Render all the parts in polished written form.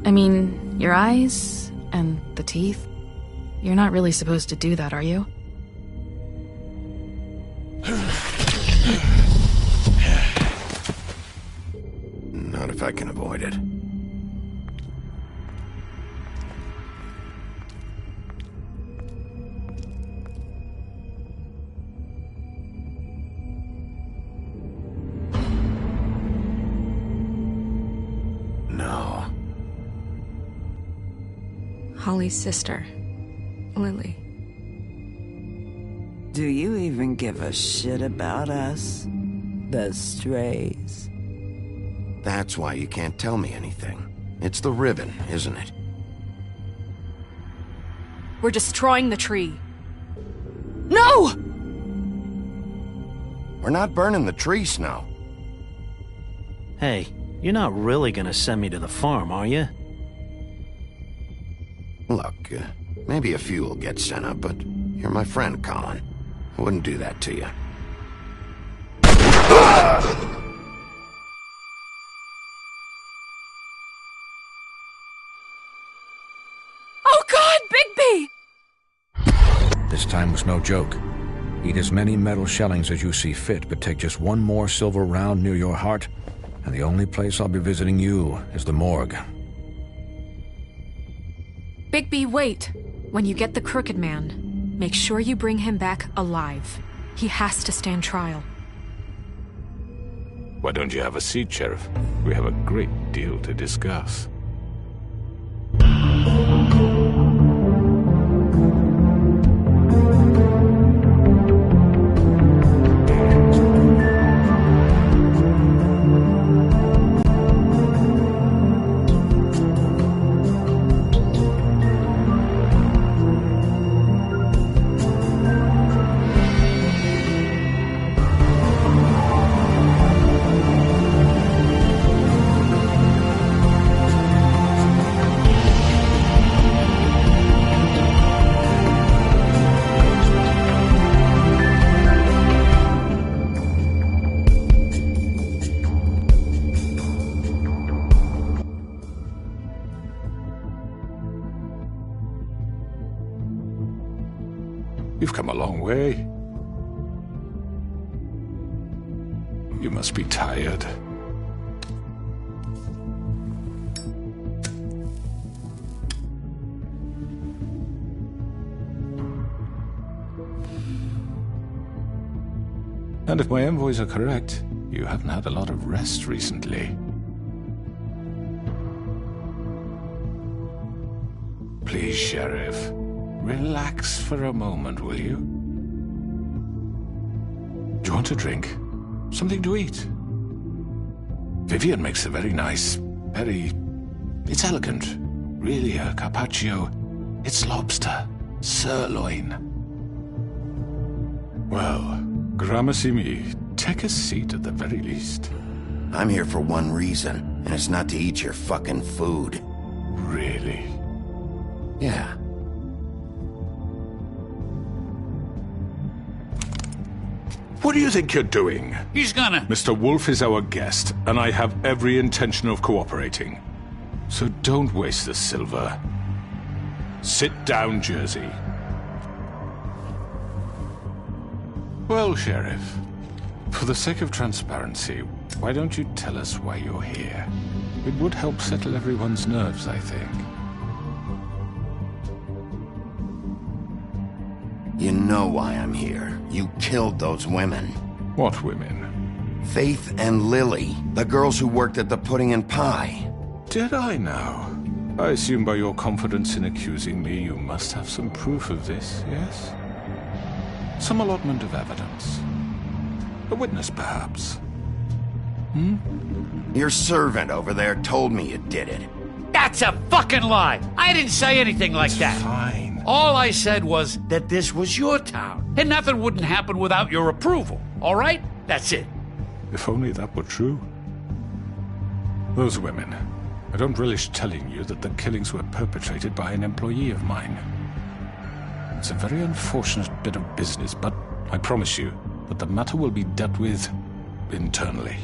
I mean, your eyes and the teeth. You're not really supposed to do that, are you? Not if I can avoid it. No. Holly's sister, Lily. Do you even give a shit about us? The strays. That's why you can't tell me anything. It's the ribbon, isn't it? We're destroying the tree. No! We're not burning the tree, Snow. Hey, you're not really gonna send me to the farm, are you? Look, maybe a few will get sent up, but you're my friend, Colin. I wouldn't do that to you. Oh God, Bigby! This time was no joke. Eat as many metal shellings as you see fit, but take just one more silver round near your heart, and the only place I'll be visiting you is the morgue. Bigby, wait. When you get the Crooked Man, make sure you bring him back alive. He has to stand trial. Why don't you have a seat, Sheriff? We have a great deal to discuss. You've come a long way. You must be tired. And if my envoys are correct, you haven't had a lot of rest recently. Please, Sheriff. Relax for a moment, will you? Do you want a drink? Something to eat? Vivian makes a very nice, it's elegant. Really a carpaccio. It's lobster. Sirloin. Well, gramercy me. Take a seat at the very least. I'm here for one reason, and it's not to eat your fucking food. Really? Yeah. What do you think you're doing? He's gonna... Mr. Wolf is our guest, and I have every intention of cooperating. So don't waste the silver. Sit down, Jersey. Well, Sheriff, for the sake of transparency, why don't you tell us why you're here? It would help settle everyone's nerves, I think. You know why I'm here. You killed those women. What women? Faith and Lily, the girls who worked at the Pudding and Pie. Did I now? I assume by your confidence in accusing me, you must have some proof of this, yes? Some allotment of evidence. A witness, perhaps. Hmm? Your servant over there told me you did it. That's a fucking lie! I didn't say anything like that. Fine. All I said was that this was your town, and nothing wouldn't happen without your approval, all right? That's it. If only that were true. Those women. I don't relish telling you that the killings were perpetrated by an employee of mine. It's a very unfortunate bit of business, but I promise you that the matter will be dealt with internally.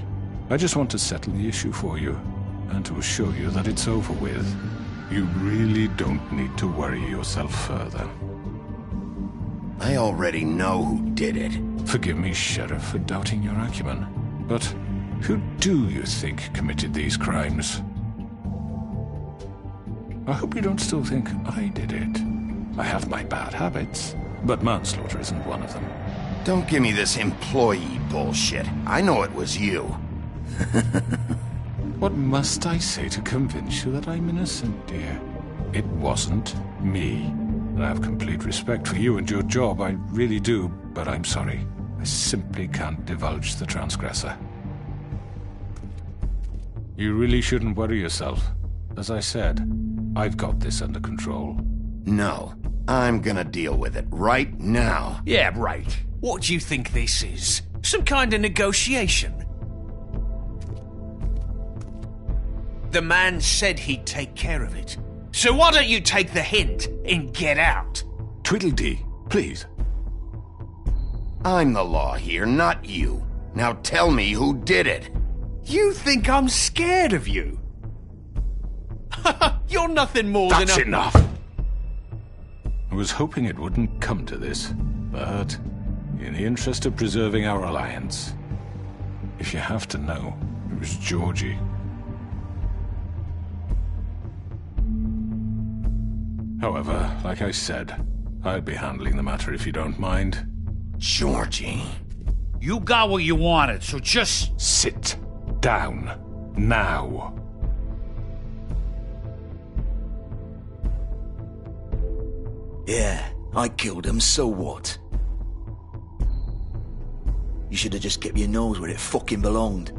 I just want to settle the issue for you, and to assure you that it's over with. You really don't need to worry yourself further. I already know who did it. Forgive me, Sheriff, for doubting your acumen, but who do you think committed these crimes? I hope you don't still think I did it. I have my bad habits, but manslaughter isn't one of them. Don't give me this employee bullshit. I know it was you. What must I say to convince you that I'm innocent, dear? It wasn't me. I have complete respect for you and your job, I really do, but I'm sorry. I simply can't divulge the transgressor. You really shouldn't worry yourself. As I said, I've got this under control. No, I'm gonna deal with it right now. Yeah, right. What do you think this is? Some kind of negotiation? The man said he'd take care of it. So why don't you take the hint and get out? Tweedledee, please. I'm the law here, not you. Now tell me who did it. You think I'm scared of you? You're nothing more That's than a... enough! I was hoping it wouldn't come to this, but in the interest of preserving our alliance, if you have to know, it was Georgie. However, like I said, I'll be handling the matter if you don't mind. Georgie. You got what you wanted, so just... Sit down. Now. Yeah, I killed him, so what? You should have just kept your nose where it fucking belonged.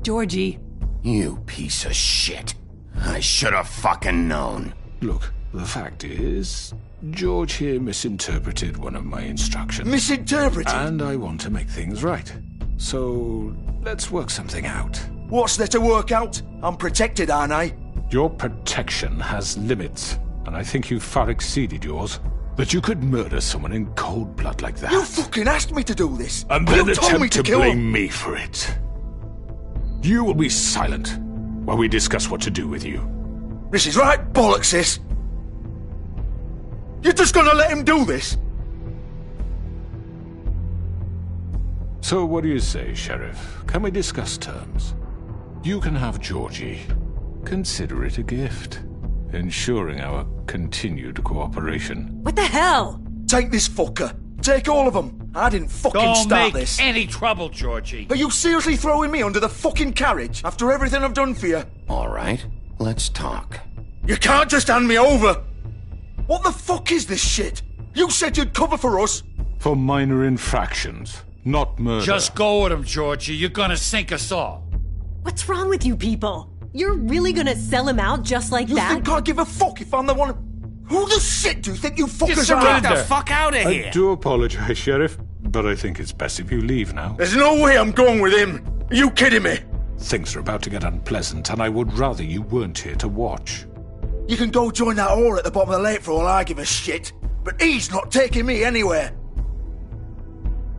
Georgie. You piece of shit. I should have fucking known. Look, the fact is, George here misinterpreted one of my instructions. Misinterpreted? And I want to make things right. So, let's work something out. What's there to work out? I'm protected, aren't I? Your protection has limits, and I think you've far exceeded yours. That you could murder someone in cold blood like that. You fucking asked me to do this! And then you told me attempt to kill blame him. me for it. You will be silent while we discuss what to do with you. This is right bollocks, sis. You're just gonna let him do this? So what do you say, Sheriff? Can we discuss terms? You can have Georgie. Consider it a gift, ensuring our continued cooperation. What the hell? Take this fucker. Take all of them. I didn't fucking Don't start make this. any trouble, Georgie. Are you seriously throwing me under the fucking carriage after everything I've done for you? All right, let's talk. You can't just hand me over. What the fuck is this shit? You said you'd cover for us. For minor infractions, not murder. Just go with him, Georgie. You're gonna sink us all. What's wrong with you people? You're really gonna sell him out just like You that? think I give a fuck if I'm the one... Who the shit do you think you fuckers are? Get the fuck out of here! I do apologize, Sheriff, but I think it's best if you leave now. There's no way I'm going with him. Are you kidding me? Things are about to get unpleasant, and I would rather you weren't here to watch. You can go join that whore at the bottom of the lake for all I give a shit. But he's not taking me anywhere.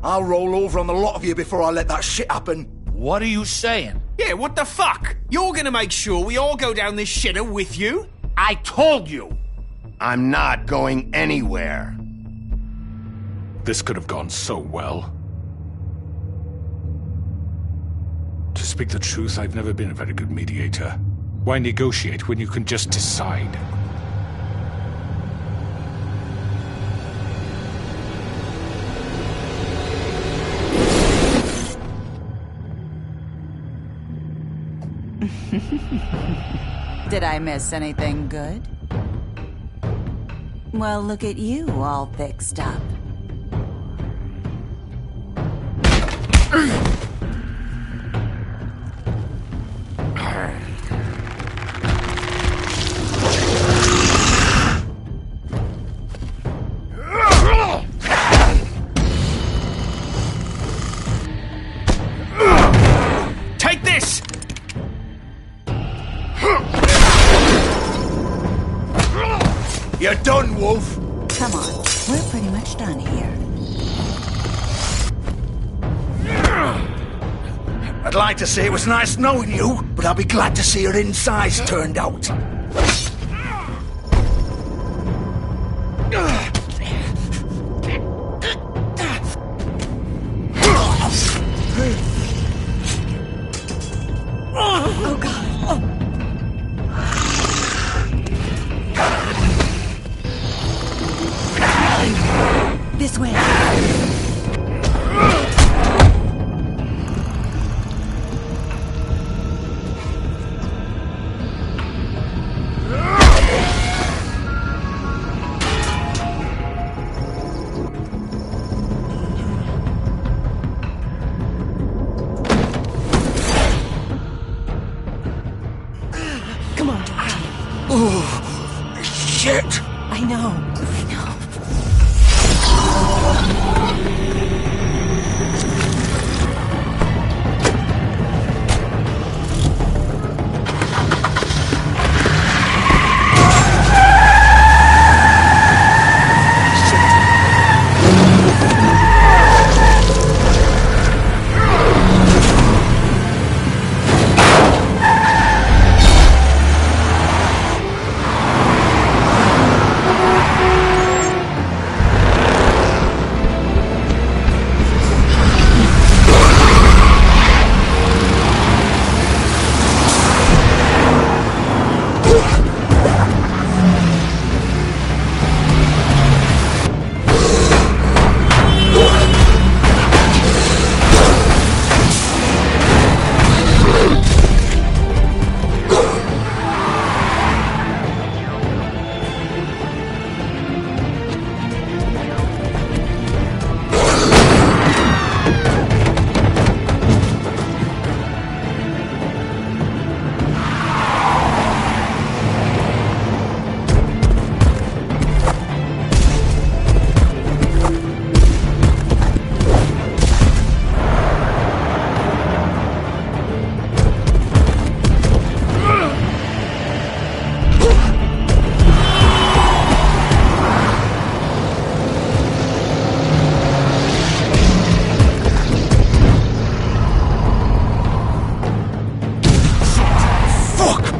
I'll roll over on the lot of you before I let that shit happen. What are you saying? Yeah, what the fuck? You're gonna make sure we all go down this shitter with you? I told you. I'm not going anywhere. This could have gone so well. To speak the truth, I've never been a very good mediator. Why negotiate when you can just decide? Did I miss anything good? Well, look at you, all fixed up. Take this! You're done, Wolf. Come on, we're pretty much done here. I'd like to say it was nice knowing you, but I'll be glad to see your insides turned out. Oh, God. This way. Come on, Georgie. Oh, shit! I know.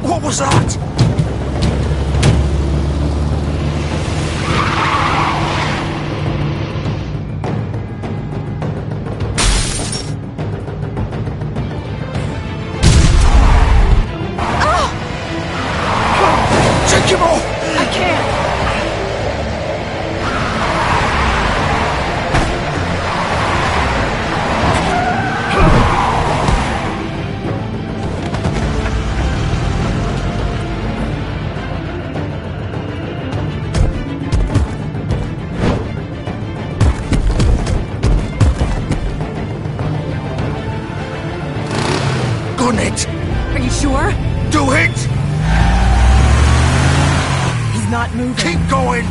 What was that? Take him off! I can't. Gun it! Are you sure? Do it! He's not moving. Keep going!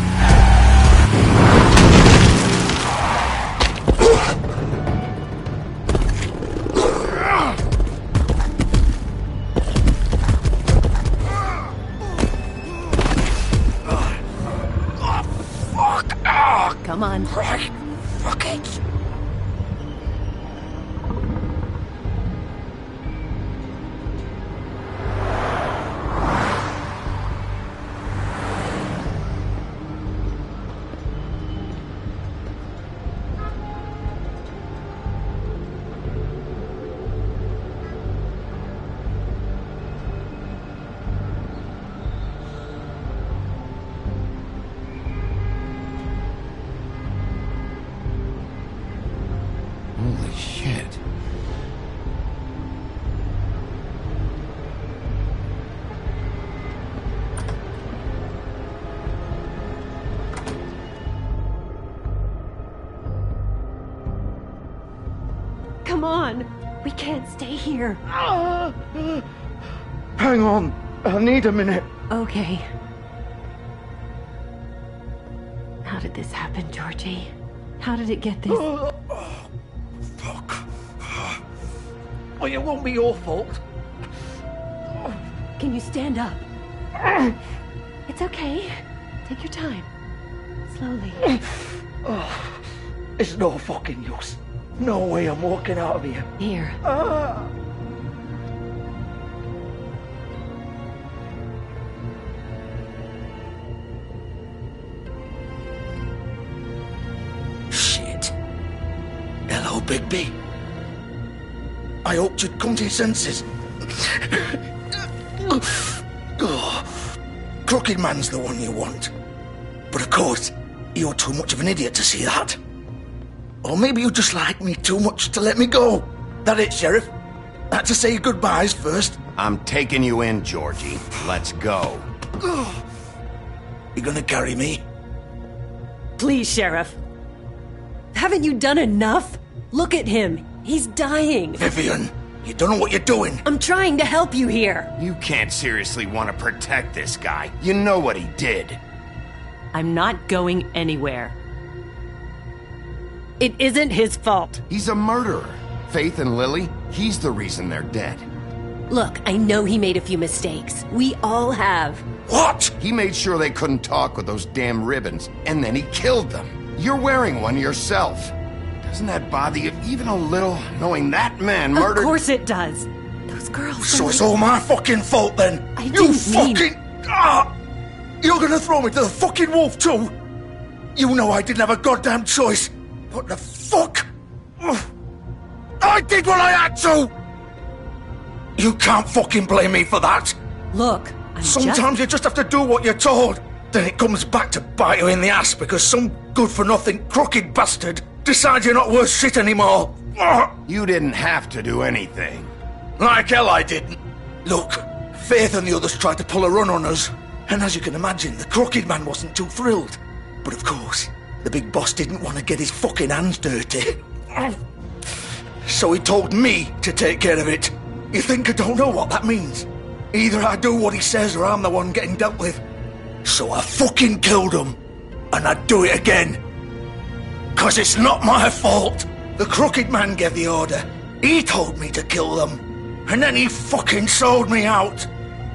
Come on. Right. Fuck it. Holy shit. Come on. We can't stay here. Hang on. I need a minute. Okay. How did this happen, Georgie? How did it get this? Fuck. Well, it won't be your fault. Can you stand up? It's okay. Take your time. Slowly. It's no fucking use. No way I'm walking out of here. Here. Bigby. I hoped you'd come to your senses. Crooked Man's the one you want. But of course, you're too much of an idiot to see that. Or maybe you just like me too much to let me go. That it, Sheriff? Had to say your goodbyes first. I'm taking you in, Georgie. Let's go. You gonna carry me? Please, Sheriff. Haven't you done enough? Look at him. He's dying. Vivian, you don't know what you're doing. I'm trying to help you here. You can't seriously want to protect this guy. You know what he did. I'm not going anywhere. It isn't his fault. He's a murderer. Faith and Lily, he's the reason they're dead. Look, I know he made a few mistakes. We all have. What? He made sure they couldn't talk with those damn ribbons, and then he killed them. You're wearing one yourself. Doesn't that bother you even a little, knowing that man murdered... Of course it does. Those girls... So it's all my fucking fault then? You fucking... You're gonna throw me to the fucking wolf too? You know I didn't have a goddamn choice. What the fuck? I did what I had to! You can't fucking blame me for that. Look, Sometimes you just have to do what you're told. Then it comes back to bite you in the ass because some good-for-nothing crooked bastard decides you're not worth shit anymore. You didn't have to do anything. Like hell I didn't. Look, Faith and the others tried to pull a run on us. And as you can imagine, the Crooked Man wasn't too thrilled. But of course, the big boss didn't want to get his fucking hands dirty. So he told me to take care of it. You think I don't know what that means? Either I do what he says or I'm the one getting dealt with. So I fucking killed him. And I'd do it again. 'Cause it's not my fault. The Crooked Man gave the order. He told me to kill them. And then he fucking sold me out.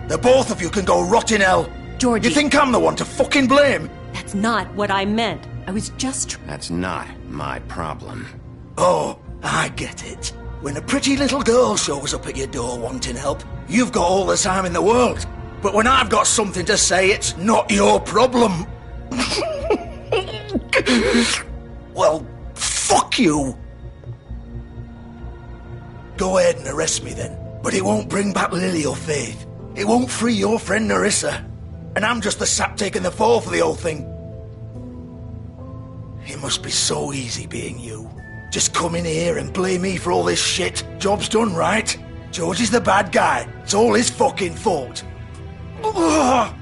The both of you can go rot in hell. Georgie. You think I'm the one to fucking blame? That's not what I meant. I was just... That's not my problem. Oh, I get it. When a pretty little girl shows up at your door wanting help, you've got all the time in the world. But when I've got something to say, it's not your problem. Well, fuck you. Go ahead and arrest me then. But it won't bring back Lily or Faith. It won't free your friend Nerissa. And I'm just the sap taking the fall for the whole thing. It must be so easy being you. Just come in here and blame me for all this shit. Job's done, right? George is the bad guy. It's all his fucking fault. But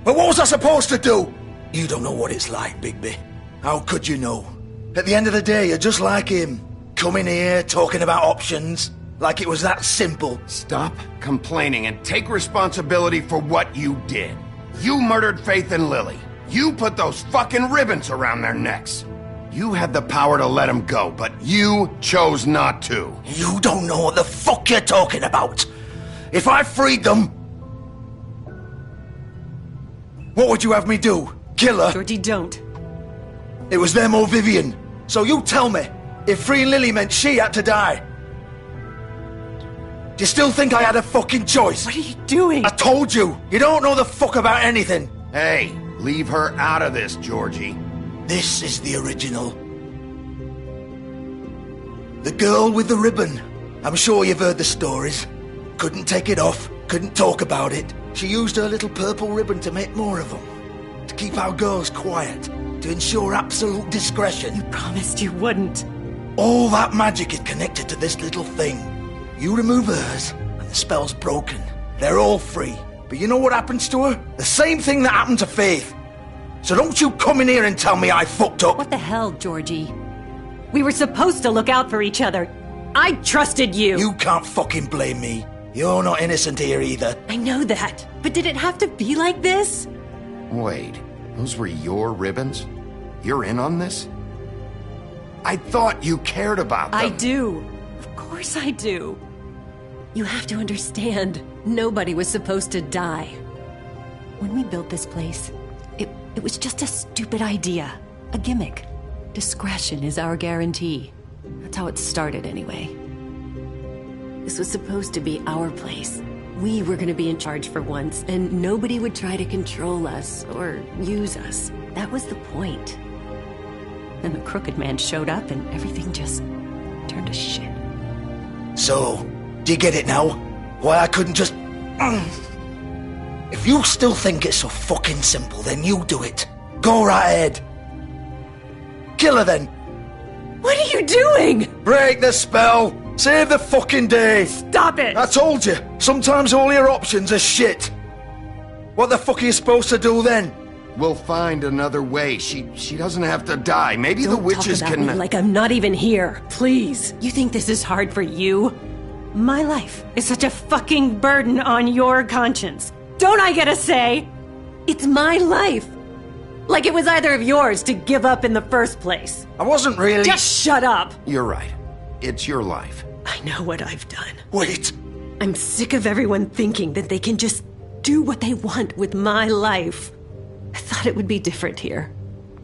what was I supposed to do? You don't know what it's like, Bigby. How could you know? At the end of the day, you're just like him. Coming here, talking about options, like it was that simple. Stop complaining and take responsibility for what you did. You murdered Faith and Lily. You put those fucking ribbons around their necks. You had the power to let them go, but you chose not to. You don't know what the fuck you're talking about. If I freed them... What would you have me do? Kill her? Georgie, don't. It was them or Vivian. So you tell me, if freeing Lily meant she had to die, do you still think I had a fucking choice? What are you doing? I told you, you don't know the fuck about anything. Hey, leave her out of this, Georgie. This is the original. The girl with the ribbon. I'm sure you've heard the stories. Couldn't take it off, couldn't talk about it. She used her little purple ribbon to make more of them. To keep our girls quiet. To ensure absolute discretion. You promised you wouldn't. All that magic is connected to this little thing. You remove hers, and the spell's broken. They're all free. But you know what happens to her? The same thing that happened to Faith. So don't you come in here and tell me I fucked up. What the hell, Georgie? We were supposed to look out for each other. I trusted you. You can't fucking blame me. You're not innocent here either. I know that. But did it have to be like this? Wait, those were your ribbons? You're in on this? I thought you cared about them. I do. Of course I do. You have to understand, nobody was supposed to die. When we built this place, it was just a stupid idea. A gimmick. Discretion is our guarantee. That's how it started anyway. This was supposed to be our place. We were gonna be in charge for once, and nobody would try to control us or use us. That was the point. Then the Crooked Man showed up and everything just turned to shit. So, do you get it now? Why I couldn't just... If you still think it's so fucking simple, then you do it. Go right ahead. Kill her then. What are you doing? Break the spell. Save the fucking day. Stop it. I told you. Sometimes all your options are shit. What the fuck are you supposed to do then? We'll find another way. She doesn't have to die. Maybe the witches Don't talk about can... me like I'm not even here. Please. You think this is hard for you? My life is such a fucking burden on your conscience. Don't I get a say? It's my life. Like it was either of yours to give up in the first place. I wasn't really... Just shut up. You're right. It's your life. I know what I've done. Wait. I'm sick of everyone thinking that they can just do what they want with my life. I thought it would be different here.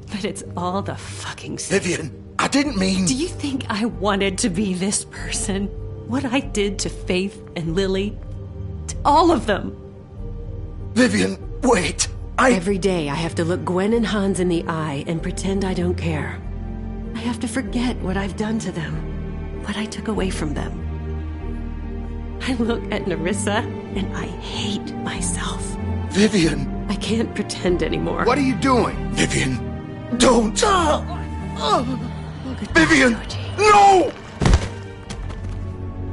But it's all the fucking same. Vivian, I didn't mean... Do you think I wanted to be this person? What I did to Faith and Lily? To all of them? Vivian, wait. Every day I have to look Gwen and Hans in the eye and pretend I don't care. I have to forget what I've done to them. What I took away from them. I look at Nerissa and I hate myself. Vivian. I can't pretend anymore. What are you doing? Vivian, don't. Vivian, no!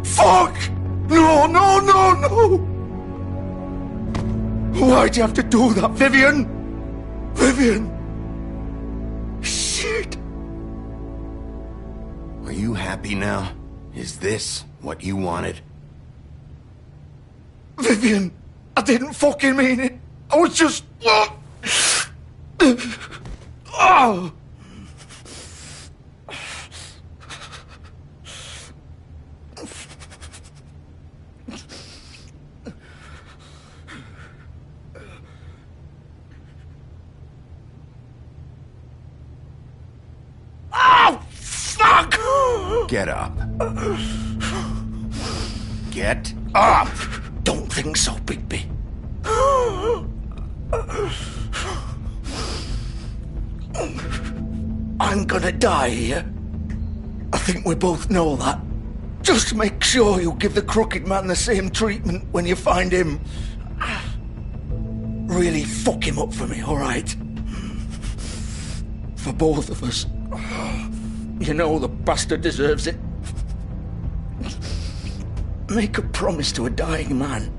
Fuck! No, no, no, no! Why'd you have to do that, Vivian? Vivian! Shit! Are you happy now? Is this what you wanted? Vivian, I didn't fucking mean it. I was just... Oh! Fuck! Get up. Get up! Don't think so, Bigby. I'm gonna die here. I think we both know that. Just make sure you give the Crooked Man the same treatment when you find him. Really fuck him up for me, alright? For both of us. You know the bastard deserves it. Make a promise to a dying man.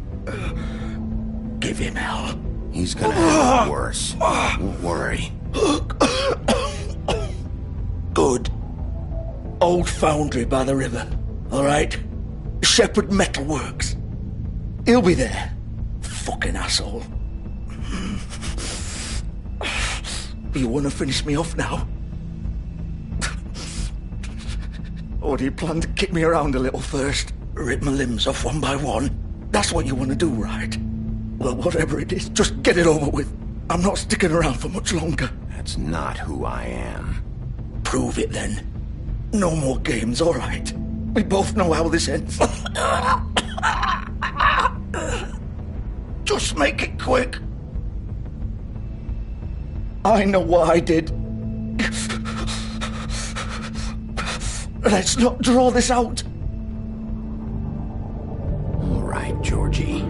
Give him hell. He's gonna have it worse. Don't worry. Good. Old foundry by the river. Alright? Shepherd Metalworks. He'll be there. Fucking asshole. You wanna finish me off now? Or do you plan to kick me around a little first? Rip my limbs off one by one? That's what you want to do, right? Well, whatever it is, just get it over with. I'm not sticking around for much longer. That's not who I am. Prove it then. No more games, all right? We both know how this ends. Just make it quick. I know what I did. Let's not draw this out. All right, Georgie.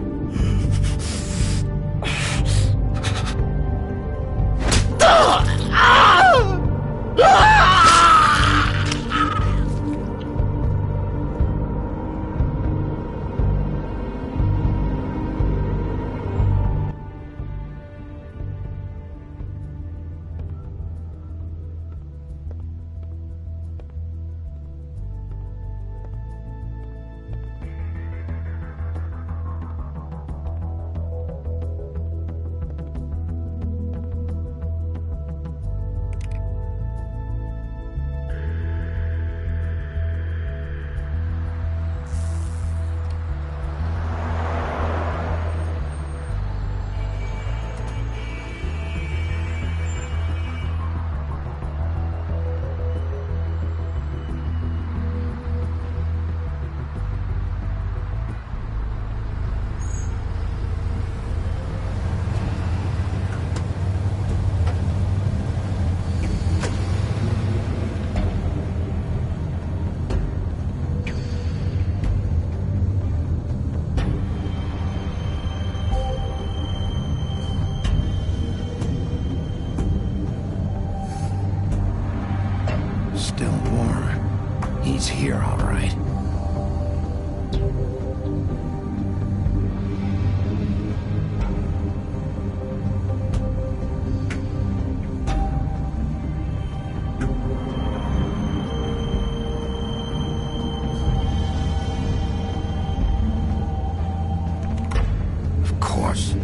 Of course.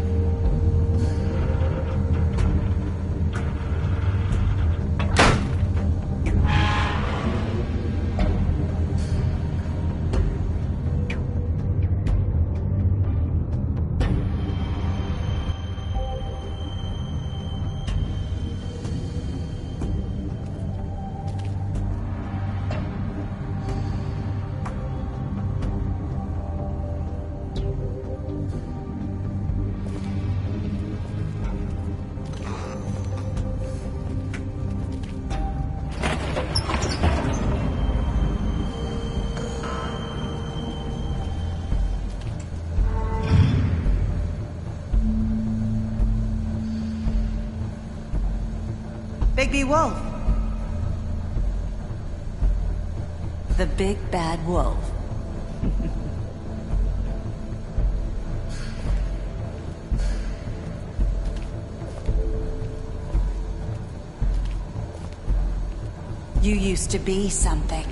Bigby Wolf. The big bad wolf. You used to be something.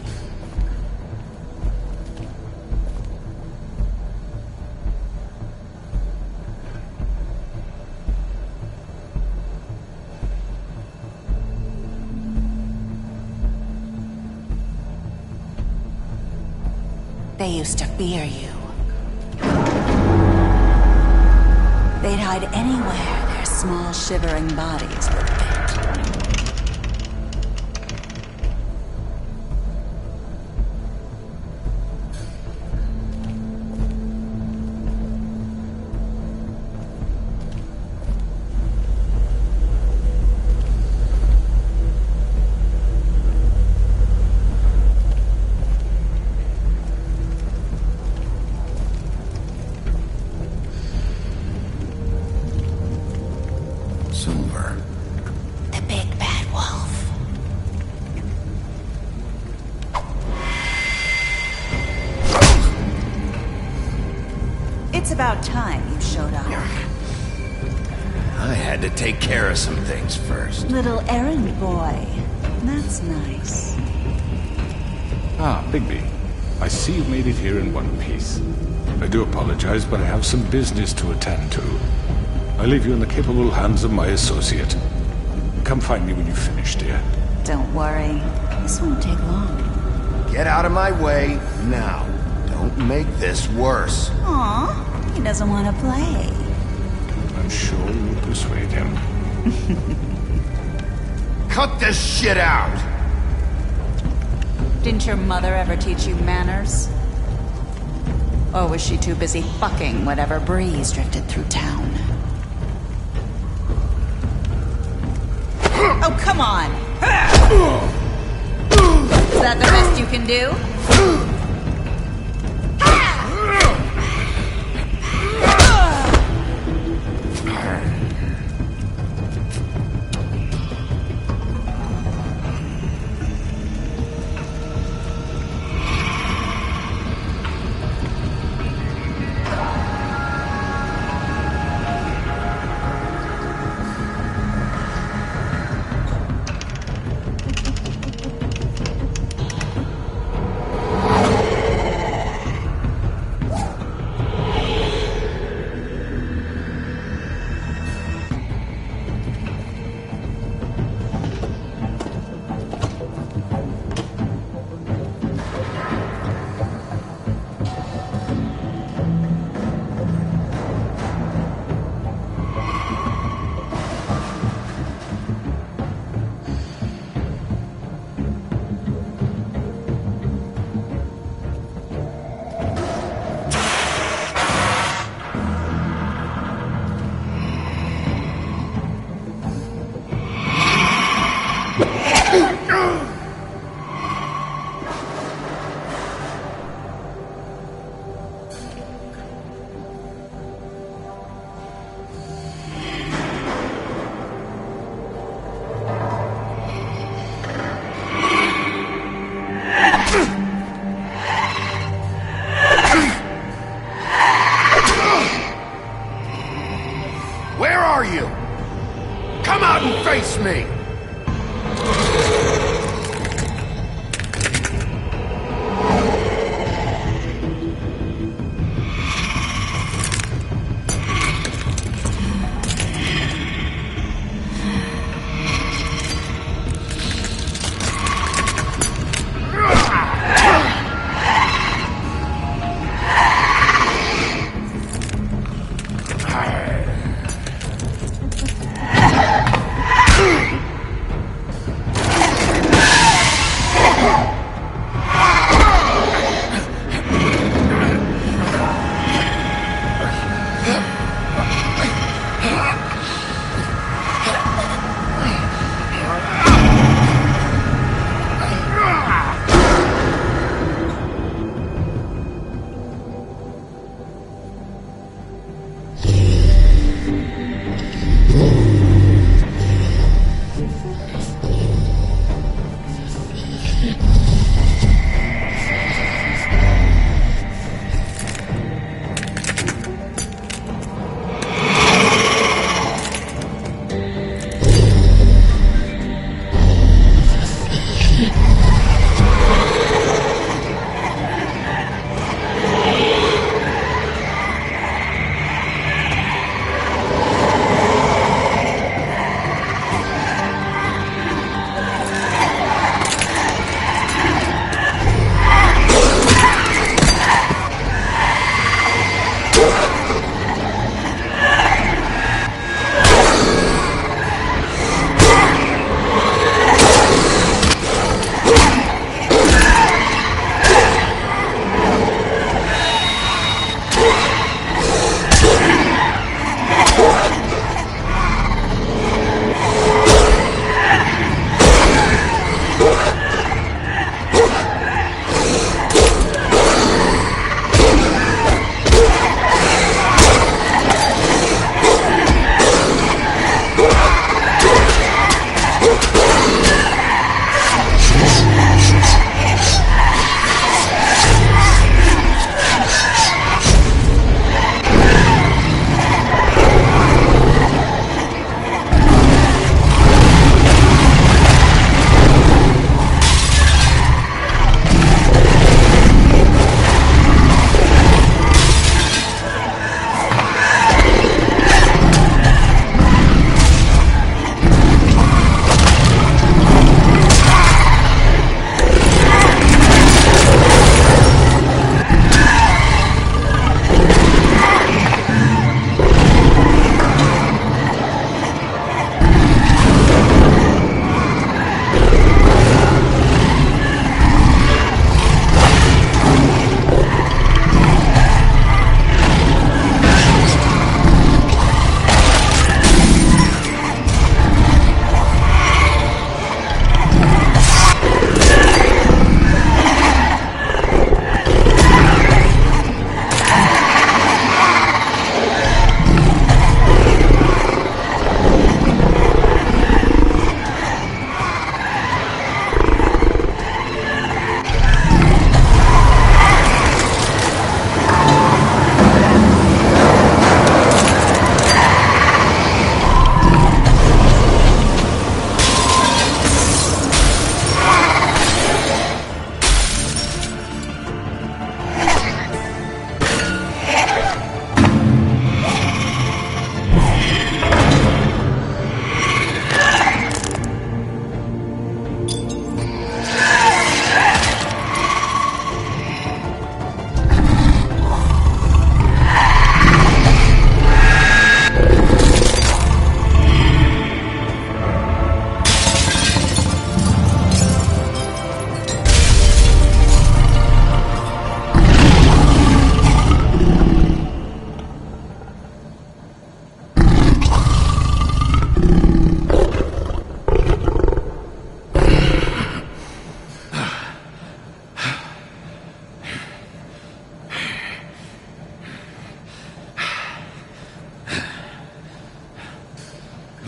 They used to fear you. They'd hide anywhere their small, shivering bodies would fit. Silver. The big bad wolf. It's about time you showed up. I had to take care of some things first. Little errand boy. That's nice. Ah, Bigby. I see you made it here in one piece. I do apologize, but I have some business to attend to. I leave you in the capable hands of my associate. Come find me when you finish, dear. Don't worry. This won't take long. Get out of my way now. Don't make this worse. Aw, he doesn't want to play. I'm sure you'll persuade him. Cut this shit out! Didn't your mother ever teach you manners? Or was she too busy fucking whatever breeze drifted through town? Oh, come on! Is that the best you can do? Where are you? Come out and face me!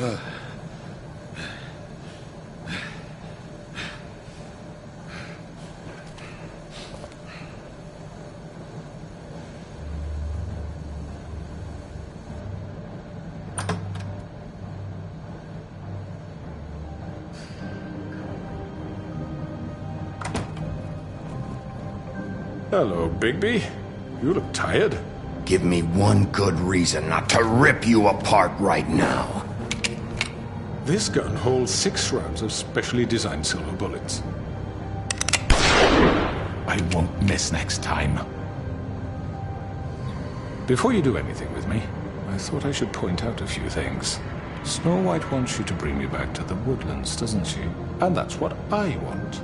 Hello, Bigby. You look tired. Give me one good reason not to rip you apart right now. This gun holds 6 rounds of specially designed silver bullets. I won't miss next time. Before you do anything with me, I thought I should point out a few things. Snow White wants you to bring me back to the woodlands, doesn't she? And that's what I want.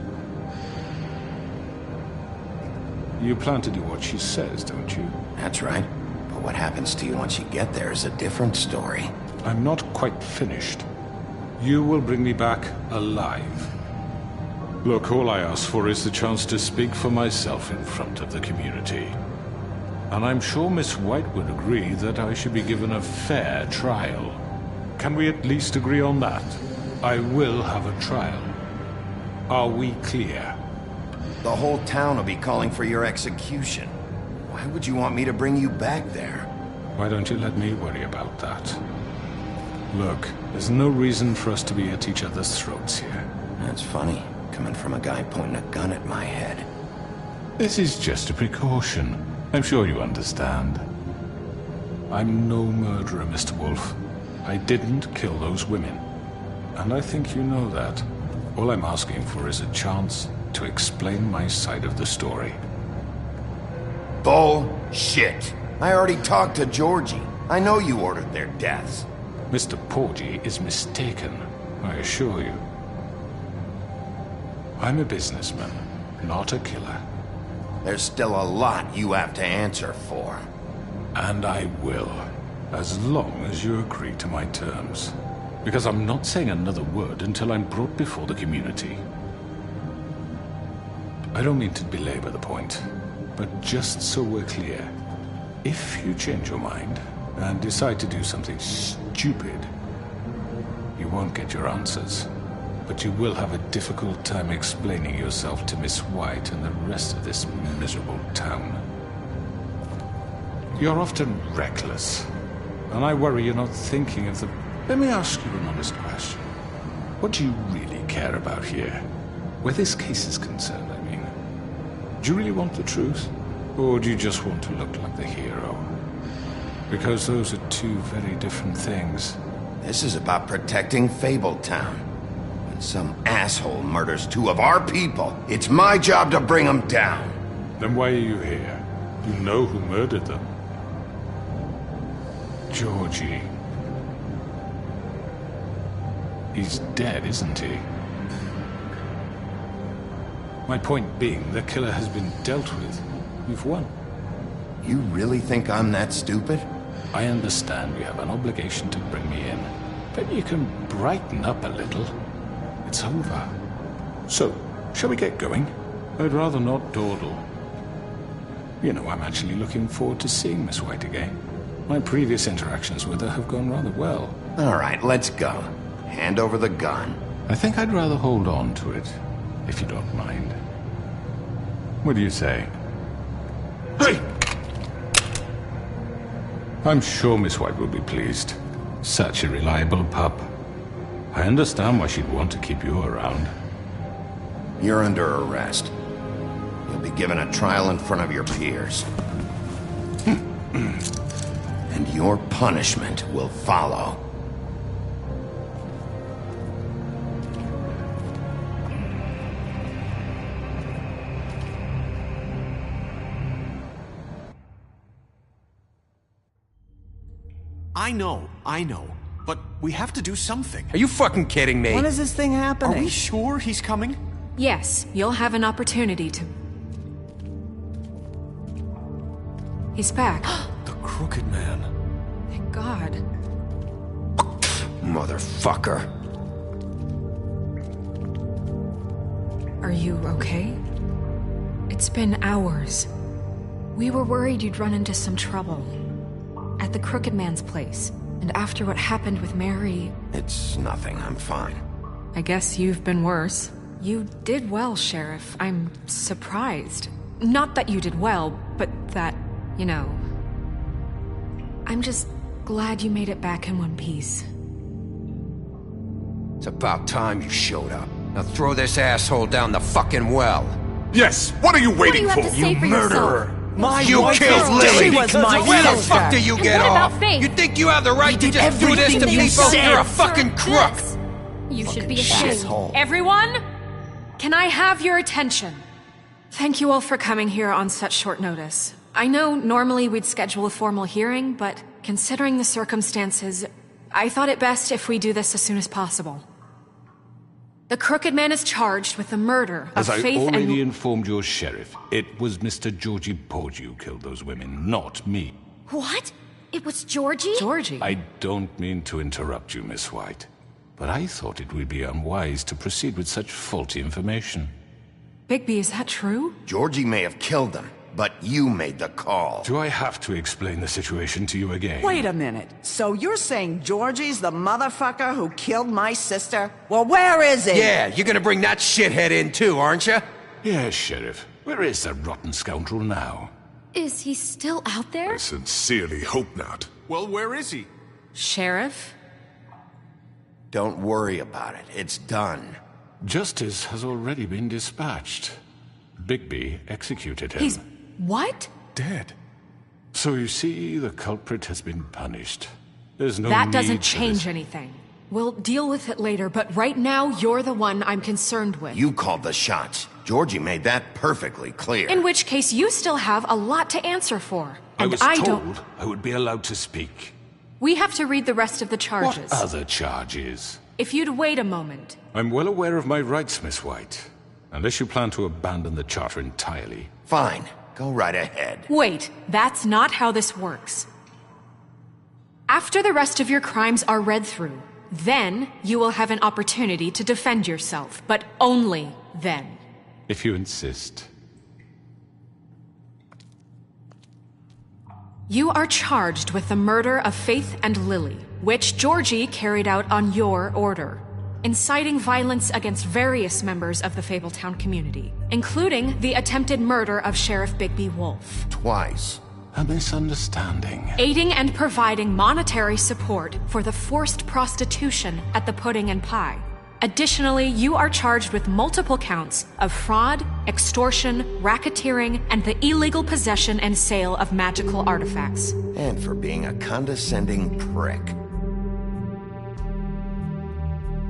You plan to do what she says, don't you? That's right. But what happens to you once you get there is a different story. I'm not quite finished. You will bring me back alive. Look, all I ask for is the chance to speak for myself in front of the community. And I'm sure Miss White would agree that I should be given a fair trial. Can we at least agree on that? I will have a trial. Are we clear? The whole town will be calling for your execution. Why would you want me to bring you back there? Why don't you let me worry about that? Look, there's no reason for us to be at each other's throats here. That's funny, coming from a guy pointing a gun at my head. This is just a precaution. I'm sure you understand. I'm no murderer, Mr. Wolf. I didn't kill those women. And I think you know that. All I'm asking for is a chance to explain my side of the story. Bullshit. I already talked to Georgie. I know you ordered their deaths. Mr. Porgy is mistaken, I assure you. I'm a businessman, not a killer. There's still a lot you have to answer for. And I will, as long as you agree to my terms. Because I'm not saying another word until I'm brought before the community. I don't mean to belabor the point, but just so we're clear, if you change your mind and decide to do something stupid, you won't get your answers, but you will have a difficult time explaining yourself to Miss White and the rest of this miserable town. You're often reckless, and I worry you're not thinking of the... Let me ask you an honest question. What do you really care about here? Where this case is concerned, I mean. Do you really want the truth? Or do you just want to look like the hero? Because those are two very different things. This is about protecting Fabletown. When some asshole murders 2 of our people, it's my job to bring them down. Then why are you here? You know who murdered them. Georgie. He's dead, isn't he? My point being, the killer has been dealt with. You've won. You really think I'm that stupid? I understand you have an obligation to bring me in, but you can brighten up a little. It's over. So, shall we get going? I'd rather not dawdle. You know, I'm actually looking forward to seeing Miss White again. My previous interactions with her have gone rather well. All right, let's go. Hand over the gun. I think I'd rather hold on to it, if you don't mind. What do you say? Hey! I'm sure Miss White will be pleased. Such a reliable pup. I understand why she'd want to keep you around. You're under arrest. You'll be given a trial in front of your peers. And your punishment will follow. I know. But we have to do something. Are you fucking kidding me? When is this thing happening? Are we sure he's coming? Yes, you'll have an opportunity to... He's back. The Crooked Man. Thank God. Motherfucker. Are you okay? It's been hours. We were worried you'd run into some trouble. At the Crooked Man's place. And after what happened with Mary... It's nothing, I'm fine. I guess you've been worse. You did well, Sheriff. I'm surprised. Not that you did well, but that, you know... I'm just glad you made it back in one piece. It's about time you showed up. Now throw this asshole down the fucking well. Yes, what are you waiting for? You murderer! You killed Lily! Where the fuck do you And get what about off? Faith? You think you have the right to just do this to everything you people? said. You're a fucking crook! You should be ashamed. Everyone, can I have your attention? Thank you all for coming here on such short notice. I know normally we'd schedule a formal hearing, but considering the circumstances, I thought it best if we do this as soon as possible. The Crooked Man is charged with the murder of As I Faith already and... informed your sheriff, it was Mr. Georgie Porgy who killed those women, not me. What? It was Georgie? Georgie? I don't mean to interrupt you, Miss White, but I thought it would be unwise to proceed with such faulty information. Bigby, is that true? Georgie may have killed them, but you made the call. Do I have to explain the situation to you again? Wait a minute. So you're saying Georgie's the motherfucker who killed my sister? Well, where is he? Yeah, you're gonna bring that shithead in too, aren't you? Yes, Sheriff. Where is that rotten scoundrel now? Is he still out there? I sincerely hope not. Well, where is he? Sheriff? Don't worry about it. It's done. Justice has already been dispatched. Bigby executed him. He's... what? Dead. So you see, the culprit has been punished. There's no That need doesn't for change this. anything. We'll deal with it later, but right now, you're the one I'm concerned with. You called the shots. Georgie made that perfectly clear. In which case, you still have a lot to answer for. I And was don't... told I would be allowed to speak. We have to read the rest of the charges. What other charges? If you'd wait a moment. I'm well aware of my rights, Miss White. Unless you plan to abandon the charter entirely. Fine. Go right ahead. Wait, that's not how this works. After the rest of your crimes are read through, then you will have an opportunity to defend yourself, but only then. If you insist. You are charged with the murder of Faith and Lily, which Georgie carried out on your order, inciting violence against various members of the Fabletown community, including the attempted murder of Sheriff Bigby Wolf. Twice. A misunderstanding. Aiding and providing monetary support for the forced prostitution at the Pudding and Pie. Additionally, you are charged with multiple counts of fraud, extortion, racketeering, and the illegal possession and sale of magical artifacts. And for being a condescending prick.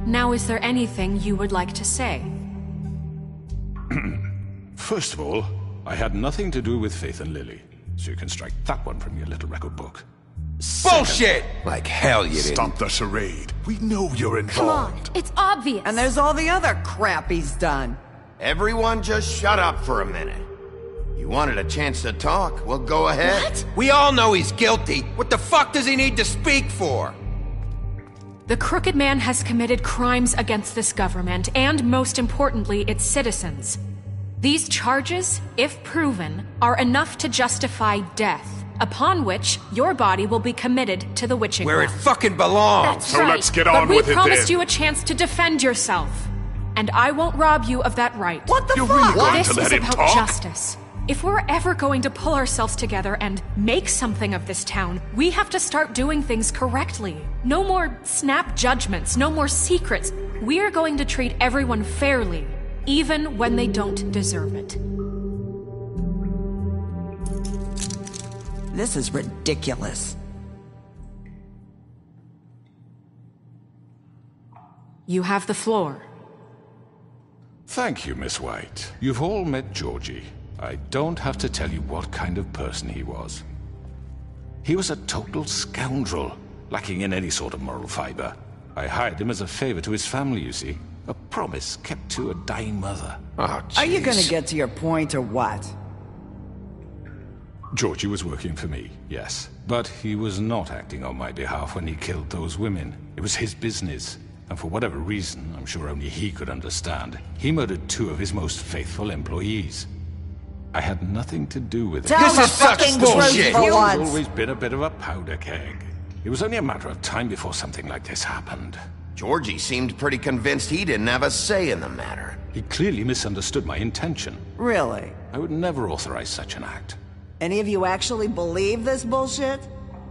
Now, is there anything you would like to say? First of all, I had nothing to do with Faith and Lily, so you can strike that one from your little record book. Bullshit! Like hell you didn't. Stop the charade. We know you're Come on, involved. it's obvious. And there's all the other crap he's done. Everyone just shut up for a minute. You wanted a chance to talk? Well, go ahead. What? We all know he's guilty. What the fuck does he need to speak for? The Crooked Man has committed crimes against this government, and most importantly, its citizens. These charges, if proven, are enough to justify death, upon which your body will be committed to the witching Where it well. fucking belongs. That's So right. let's get But on we with it promised then. you a chance to defend yourself, and I won't rob you of that right. What the You're fuck? really going This to let is him about talk? justice. If we're ever going to pull ourselves together and make something of this town, we have to start doing things correctly. No more snap judgments, no more secrets. We are going to treat everyone fairly, even when they don't deserve it. This is ridiculous. You have the floor. Thank you, Miss White. You've all met Georgie. I don't have to tell you what kind of person he was. He was a total scoundrel, lacking in any sort of moral fiber. I hired him as a favor to his family, you see. A promise kept to a dying mother. Oh, Are you jeez. gonna get to your point or what? Georgie was working for me, yes. But he was not acting on my behalf when he killed those women. It was his business. And for whatever reason, I'm sure only he could understand, he murdered 2 of his most faithful employees. I had nothing to do with it. Tell This the is such fucking bullshit. truth for He's once. always been a bit of a powder keg. It was only a matter of time before something like this happened. Georgie seemed pretty convinced he didn't have a say in the matter. He clearly misunderstood my intention. Really? I would never authorize such an act. Any of you actually believe this bullshit?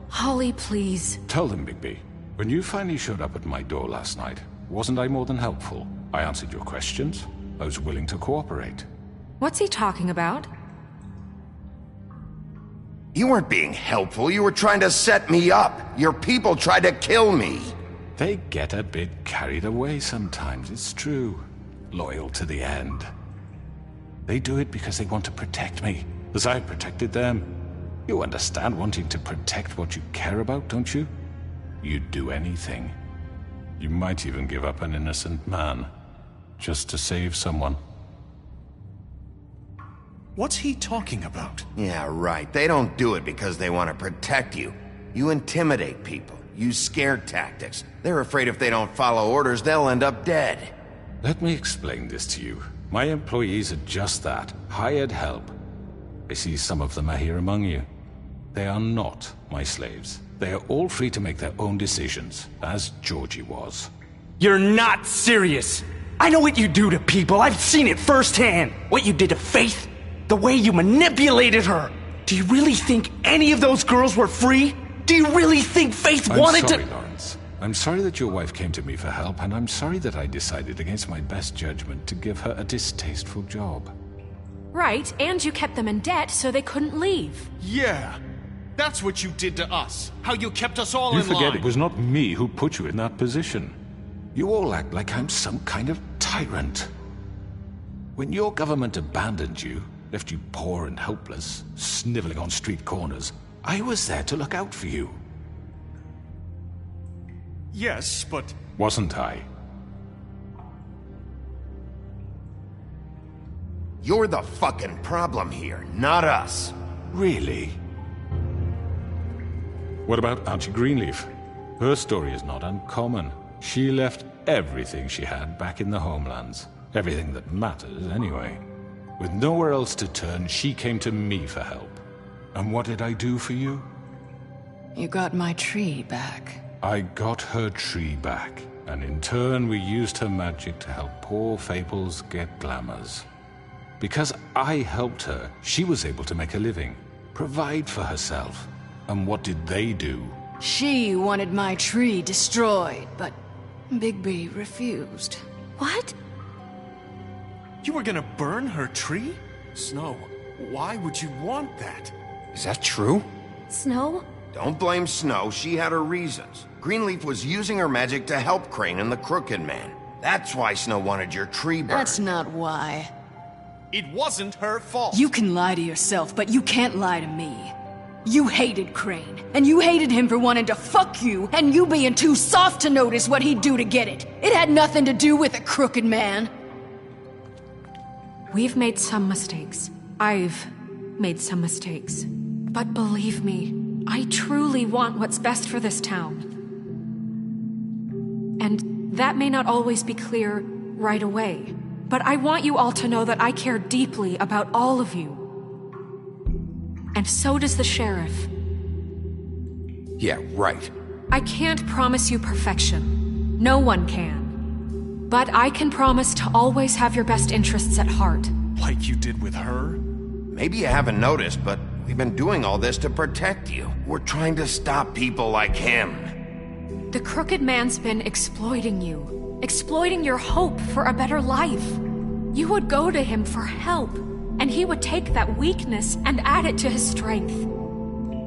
Holly, please. Tell them, Bigby. When you finally showed up at my door last night, wasn't I more than helpful? I answered your questions. I was willing to cooperate. What's he talking about? You weren't being helpful. You were trying to set me up. Your people tried to kill me. They get a bit carried away sometimes, it's true. Loyal to the end. They do it because they want to protect me, as I protected them. You understand wanting to protect what you care about, don't you? You'd do anything. You might even give up an innocent man, just to save someone. What's he talking about? Yeah, right. They don't do it because they want to protect you. You intimidate people, use scare tactics. They're afraid if they don't follow orders, they'll end up dead. Let me explain this to you. My employees are just that, hired help. I see some of them are here among you. They are not my slaves. They are all free to make their own decisions, as Georgie was. You're not serious! I know what you do to people, I've seen it firsthand! What you did to Faith, the way you manipulated her! Do you really think any of those girls were free? Do you really think Faith wanted to— I'm sorry, Lawrence. I'm sorry that your wife came to me for help, and I'm sorry that I decided against my best judgment to give her a distasteful job. Right, and you kept them in debt so they couldn't leave. Yeah, that's what you did to us. How you kept us all You in line. forget it was not me who put you in that position. You all act like I'm some kind of tyrant. When your government abandoned you, left you poor and helpless, sniveling on street corners, I was there to look out for you. Yes, but... Wasn't I? You're the fucking problem here, not us. Really? What about Auntie Greenleaf? Her story is not uncommon. She left everything she had back in the homelands. Everything that matters, anyway. With nowhere else to turn, she came to me for help. And what did I do for you? You got my tree back. I got her tree back, and in turn we used her magic to help poor Faples get glamours. Because I helped her, she was able to make a living, provide for herself. And what did they do? She wanted my tree destroyed, but Bigby refused. What? You were gonna burn her tree? Snow, why would you want that? Is that true? Snow? Don't blame Snow, she had her reasons. Greenleaf was using her magic to help Crane and the Crooked Man. That's why Snow wanted your tree burned. That's not why. It wasn't her fault. You can lie to yourself, but you can't lie to me. You hated Crane, and you hated him for wanting to fuck you, and you being too soft to notice what he'd do to get it. It had nothing to do with a Crooked Man. We've made some mistakes. I've made some mistakes. But believe me, I truly want what's best for this town. And that may not always be clear right away. But I want you all to know that I care deeply about all of you. And so does the sheriff. Yeah, right. I can't promise you perfection. No one can. But I can promise to always have your best interests at heart. Like you did with her? Maybe you haven't noticed, but we've been doing all this to protect you. We're trying to stop people like him. The Crooked Man's been exploiting you. Exploiting your hope for a better life. You would go to him for help, and he would take that weakness and add it to his strength.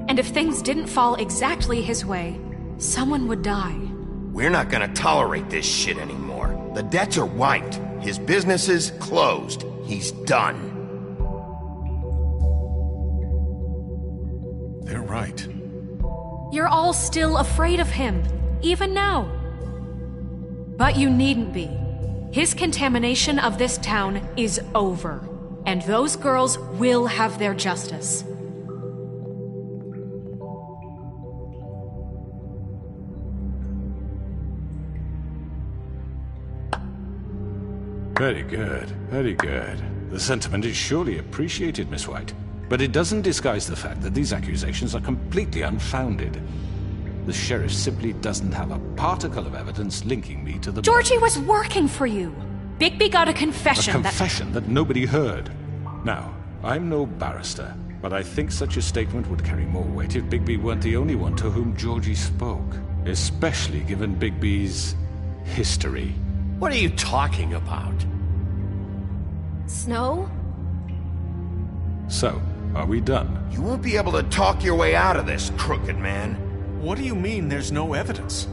And if things didn't fall exactly his way, someone would die. We're not gonna tolerate this shit anymore. The debts are wiped. His business is closed. He's done. They're right. You're all still afraid of him, even now. But you needn't be. His contamination of this town is over, and those girls will have their justice. Very good, very good. The sentiment is surely appreciated, Miss White. But it doesn't disguise the fact that these accusations are completely unfounded. The sheriff simply doesn't have a particle of evidence linking me to the... Georgie was working for you. Bigby got a confession A confession that nobody heard. Now, I'm no barrister, but I think such a statement would carry more weight if Bigby weren't the only one to whom Georgie spoke. Especially given Bigby's history. What are you talking about? Snow? So, are we done? You won't be able to talk your way out of this, crooked man. What do you mean there's no evidence?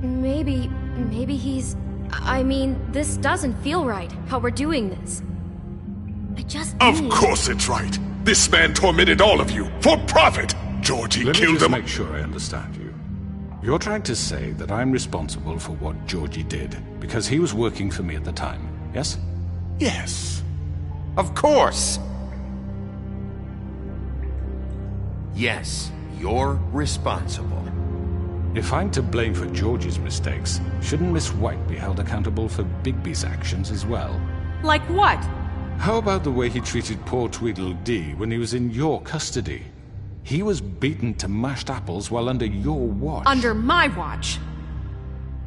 Maybe he's... I mean, this doesn't feel right, how we're doing this. I just Of need... course it's right. This man tormented all of you for profit. Georgie Let me killed just them. make sure I understand you. You're trying to say that I'm responsible for what Georgie did because he was working for me at the time, yes? Yes. Of course. Yes, you're responsible. If I'm to blame for Georgie's mistakes, shouldn't Miss White be held accountable for Bigby's actions as well? Like what? How about the way he treated poor Tweedledee when he was in your custody? He was beaten to mashed apples while under your watch. Under my watch.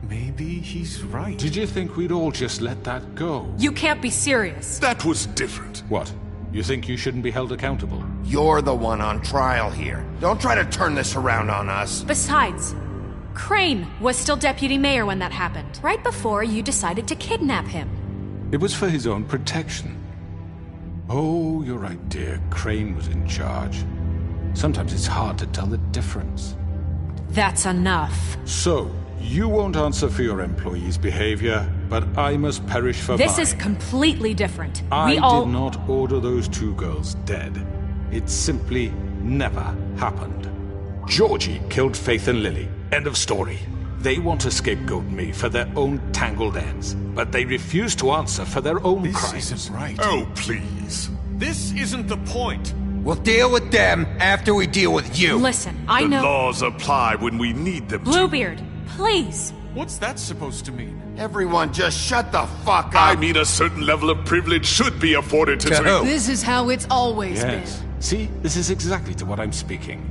Maybe he's right. Did you think we'd all just let that go? You can't be serious. That was different. What? You think you shouldn't be held accountable? You're the one on trial here. Don't try to turn this around on us. Besides, Crane was still deputy mayor when that happened, right before you decided to kidnap him. It was for his own protection. Oh, you're right, dear. Crane was in charge. Sometimes it's hard to tell the difference. That's enough. So, you won't answer for your employees' behavior, but I must perish for This mine. is completely different. I We all... did not order those two girls dead. It simply never happened. Georgie killed Faith and Lily. End of story. They want to scapegoat me for their own tangled ends, but they refuse to answer for their own crimes. This isn't right. Oh, please. This isn't the point. We'll deal with them after we deal with you. Listen, I know... The laws apply when we need them to. Bluebeard, please. What's that supposed to mean? Everyone just shut the fuck up. I mean, a certain level of privilege should be afforded to... who? This is how it's always Yes. been. See, this is exactly to what I'm speaking.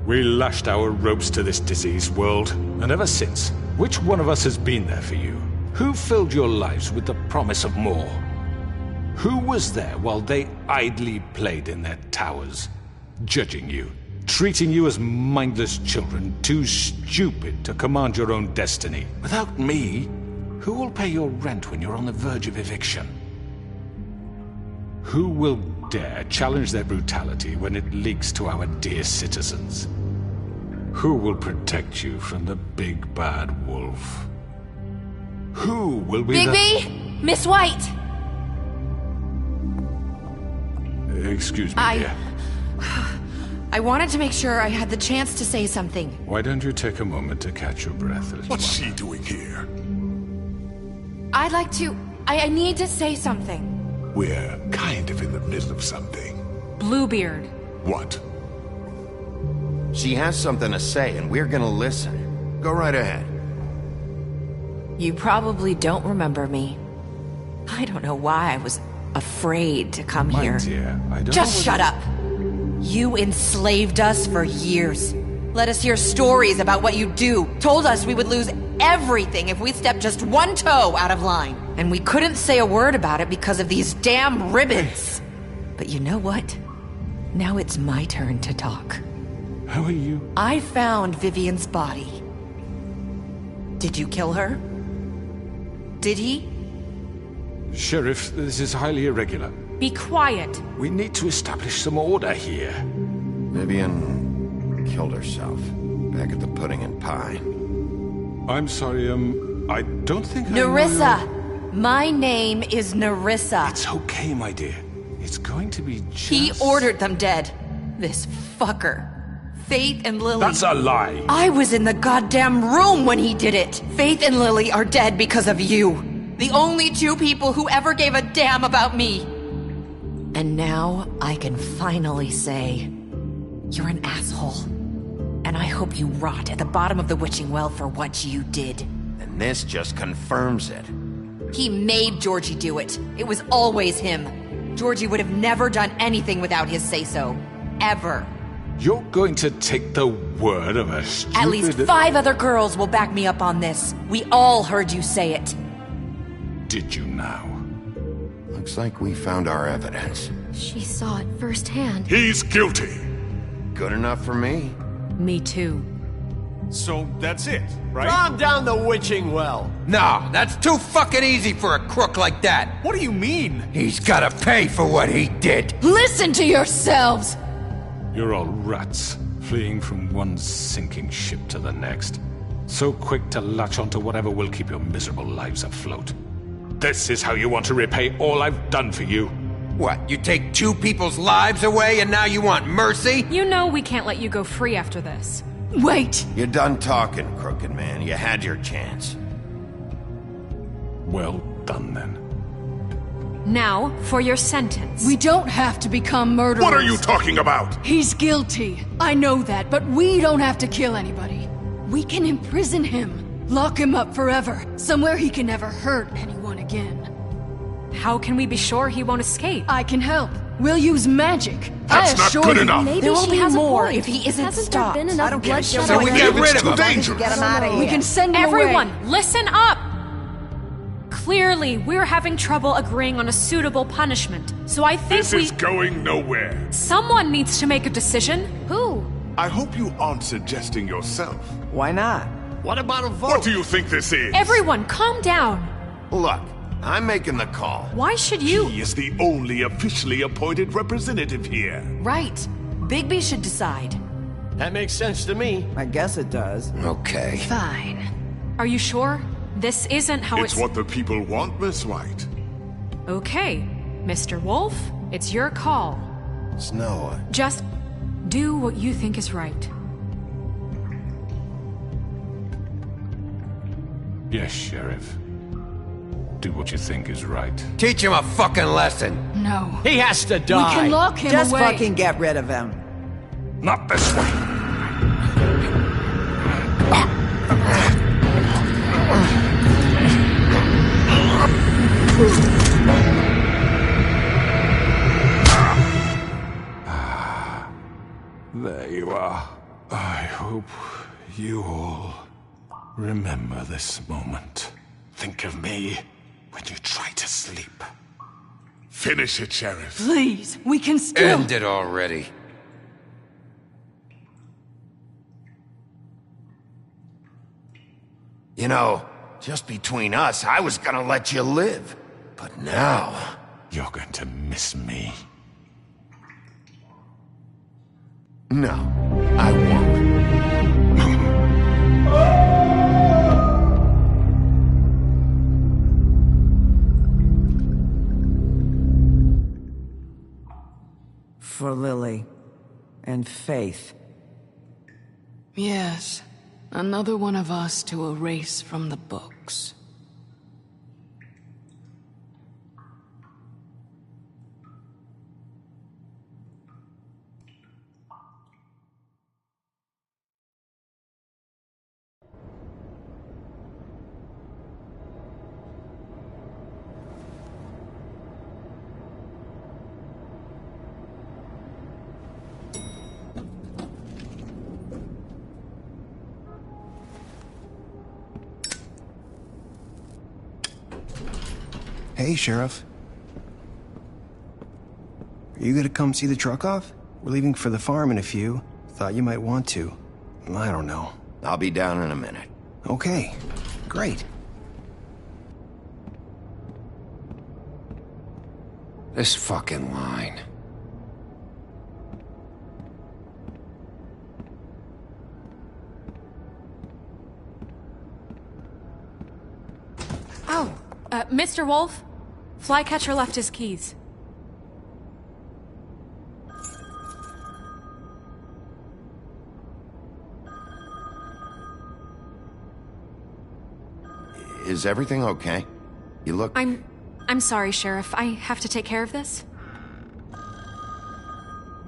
We lashed our ropes to this diseased world, and ever since, which one of us has been there for you? Who filled your lives with the promise of more? Who was there while they idly played in their towers, judging you, treating you as mindless children, too stupid to command your own destiny? Without me, who will pay your rent when you're on the verge of eviction? Who will dare challenge their brutality when it leaks to our dear citizens? Who will protect you from the big bad wolf? Who will be Bigby! Miss White! Excuse me, dear. I wanted to make sure I had the chance to say something. Why don't you take a moment to catch your breath a little What's while? she doing here? I'd like to... I need to say something. We're kind of in the middle of something. Bluebeard. What? She has something to say, and we're gonna listen. Go right ahead. You probably don't remember me. I don't know why I was afraid to come My here. dear, I don't Just know shut up! You enslaved us for years. Let us hear stories about what you do. Told us we would lose everything if we stepped just one toe out of line. And we couldn't say a word about it because of these damn ribbons. But you know what? Now it's my turn to talk. How are you? I found Vivian's body. Did you kill her? Did he? Sheriff, this is highly irregular. Be quiet. We need to establish some order here. Vivian killed herself back at the Pudding and Pie. I'm sorry, I don't think Nerissa! My name is Nerissa. It's okay, my dear. It's going to be just... He ordered them dead. This fucker. Faith and Lily. That's a lie. I was in the goddamn room when he did it. Faith and Lily are dead because of you. The only two people who ever gave a damn about me. And now I can finally say, you're an asshole. And I hope you rot at the bottom of the witching well for what you did. And this just confirms it. He made Georgie do it. It was always him. Georgie would have never done anything without his say-so. Ever. You're going to take the word of a stupid... At least 5 other girls will back me up on this. We all heard you say it. Did you now? Looks like we found our evidence. She saw it firsthand. He's guilty. Good enough for me. Me too. So that's it, right? Calm down the witching well. No, that's too fucking easy for a crook like that. What do you mean? He's gotta pay for what he did. Listen to yourselves! You're all rats, fleeing from one sinking ship to the next. So quick to latch onto whatever will keep your miserable lives afloat. This is how you want to repay all I've done for you? What, you take 2 people's lives away and now you want mercy? You know we can't let you go free after this. Wait! You're done talking, Crooked Man. You had your chance. Well done, then. Now, for your sentence. We don't have to become murderers. What are you talking about? He's guilty. I know that, but we don't have to kill anybody. We can imprison him. Lock him up forever. Somewhere he can never hurt anyone again. How can we be sure he won't escape? I can help. We'll use magic. That's not good enough. There will be more if he isn't stopped. Been enough bloodshed So we get rid of him. Dangerous. Get him out of here. We can send him Everyone, away. listen up! Clearly, we're having trouble agreeing on a suitable punishment, so I think This is going nowhere. Someone needs to make a decision. Who? I hope you aren't suggesting yourself. Why not? What about a vote? What do you think this is? Everyone, calm down. Look, I'm making the call. Why should you? He is the only officially appointed representative here. Right. Bigby should decide. That makes sense to me. I guess it does. Okay. Fine. Are you sure? This isn't how It's what the people want, Miss White. Okay, Mr. Wolf, it's your call. Snow. Just do what you think is right. Yes, Sheriff. Do what you think is right. Teach him a fucking lesson. No. He has to die. We can lock him Just away. fucking get rid of him. Not this way. There you are. I hope you all remember this moment. Think of me when you try to sleep. Finish it, Sheriff. Please, we can still... End it already. You know, just between us, I was gonna let you live. But now... You're going to miss me. No, I won't. For Lily and Faith. Yes, another one of us to erase from the books. Hey, Sheriff. Are you gonna come see the truck off? We're leaving for the farm in a few. Thought you might want to. I don't know. I'll be down in a minute. Okay, great. This fucking line. Oh, Mr. Wolf? Flycatcher left his keys. Is everything okay? You look... I'm sorry, Sheriff. I have to take care of this.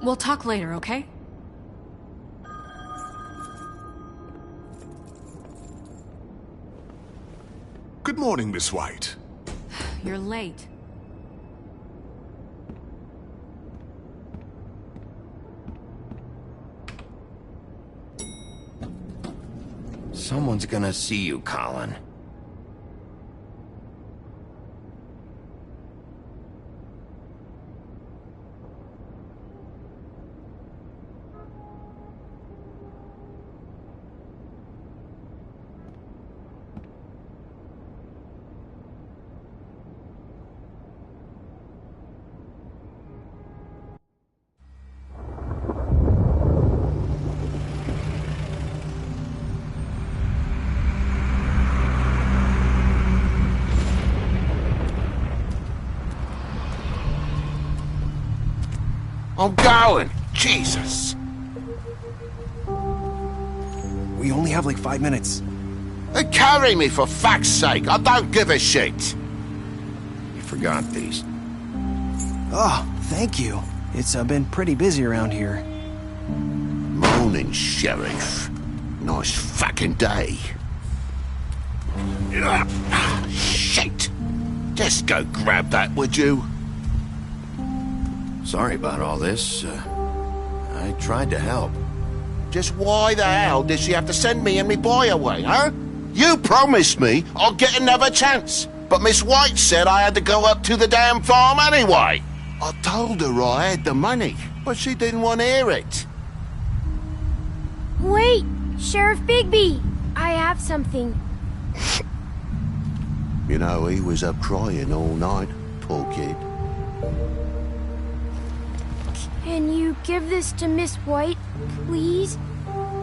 We'll talk later, okay? Good morning, Miss White. You're late. Someone's gonna see you, Colin. I'm going! Jesus! We only have like 5 minutes. Carry me, for fuck's sake! I don't give a shit! You forgot these. Oh, thank you. It's been pretty busy around here. Morning, Sheriff. Nice fucking day. Shit! Just go grab that, would you? Sorry about all this. I tried to help. Just why the hell did she have to send me and me boy away, huh? You promised me I'll get another chance, but Miss White said I had to go up to the damn farm anyway. I told her I had the money, but she didn't want to hear it. Wait! Sheriff Bigby! I have something. You know, he was up crying all night, poor kid. Can you give this to Miss White, please?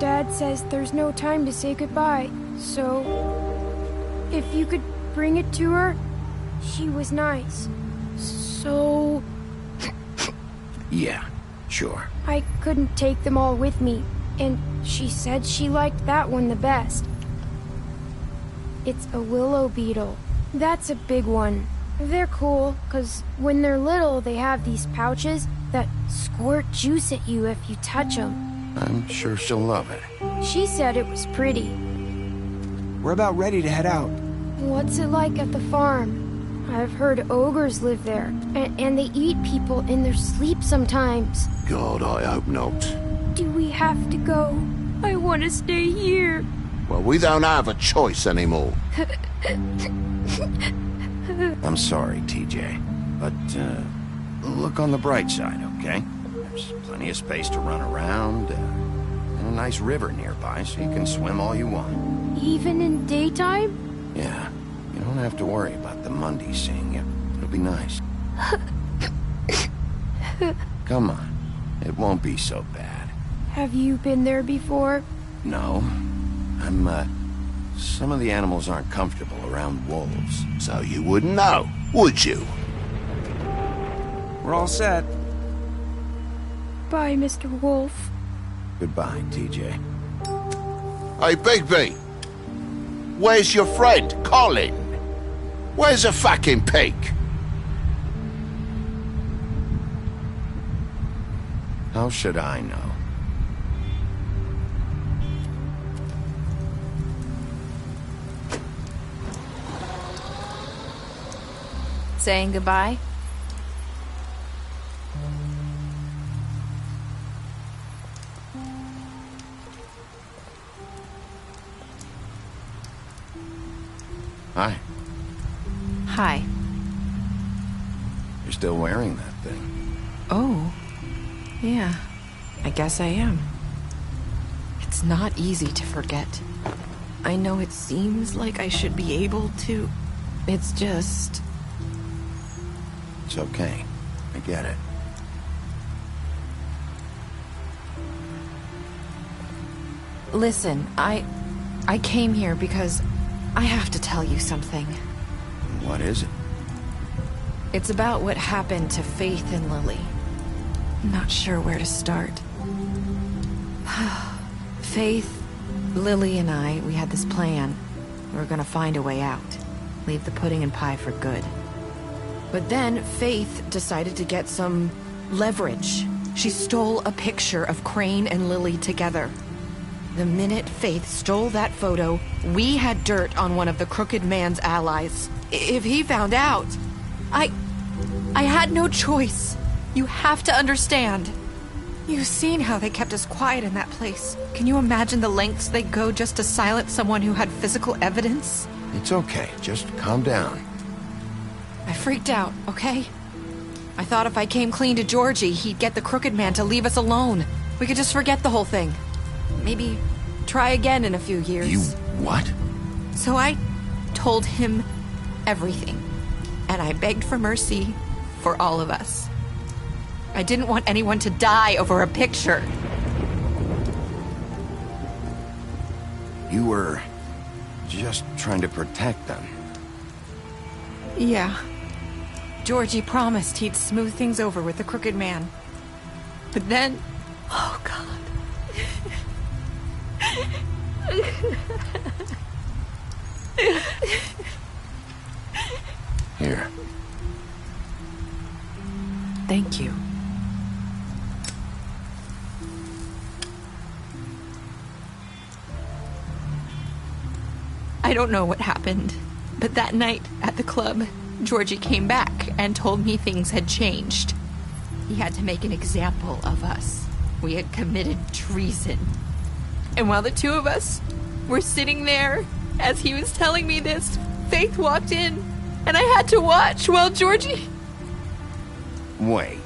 Dad says there's no time to say goodbye, so... if you could bring it to her, she was nice. So... Yeah, sure. I couldn't take them all with me, and she said she liked that one the best. It's a willow beetle. That's a big one. They're cool, 'cause when they're little, they have these pouches that squirt juice at you if you touch them. I'm sure she'll love it. She said it was pretty. We're about ready to head out. What's it like at the farm? I've heard ogres live there, and they eat people in their sleep sometimes. God, I hope not. Do we have to go? I want to stay here. Well, we don't have a choice anymore. I'm sorry, TJ. But, look on the bright side, okay? There's plenty of space to run around, and a nice river nearby, so you can swim all you want. Even in daytime? Yeah, you don't have to worry about the Mundies seeing you. It'll be nice. Come on, it won't be so bad. Have you been there before? No, some of the animals aren't comfortable around wolves. So you wouldn't know, would you? We're all set. Bye, Mr. Wolf. Goodbye, TJ. Hey, Bigby! Where's your friend, Colin? Where's the fucking pig? How should I know? Saying goodbye? Hi. Hi. You're still wearing that thing. Oh. Yeah. I guess I am. It's not easy to forget. I know it seems like I should be able to. It's just... It's okay. I get it. Listen, I came here because I have to tell you something. What is it? It's about what happened to Faith and Lily. I'm not sure where to start. Faith, Lily, and I, we had this plan. We were gonna find a way out. Leave the pudding and pie for good. But then Faith decided to get some leverage. She stole a picture of Crane and Lily together. The minute Faith stole that photo, we had dirt on one of the Crooked Man's allies. If he found out, I had no choice. You have to understand. You've seen how they kept us quiet in that place. Can you imagine the lengths they go just to silence someone who had physical evidence? It's okay. Just calm down. I freaked out, okay? I thought if I came clean to Georgie, he'd get the Crooked Man to leave us alone. We could just forget the whole thing. Maybe try again in a few years. You what? So I told him everything. And I begged for mercy for all of us. I didn't want anyone to die over a picture. You were just trying to protect them. Yeah. Georgie promised he'd smooth things over with the Crooked Man. But then... Oh, God. Here. Thank you. I don't know what happened, but that night at the club, Georgie came back and told me things had changed. He had to make an example of us. We had committed treason. And while the two of us were sitting there, as he was telling me this, Faith walked in, and I had to watch while Georgie... Wait,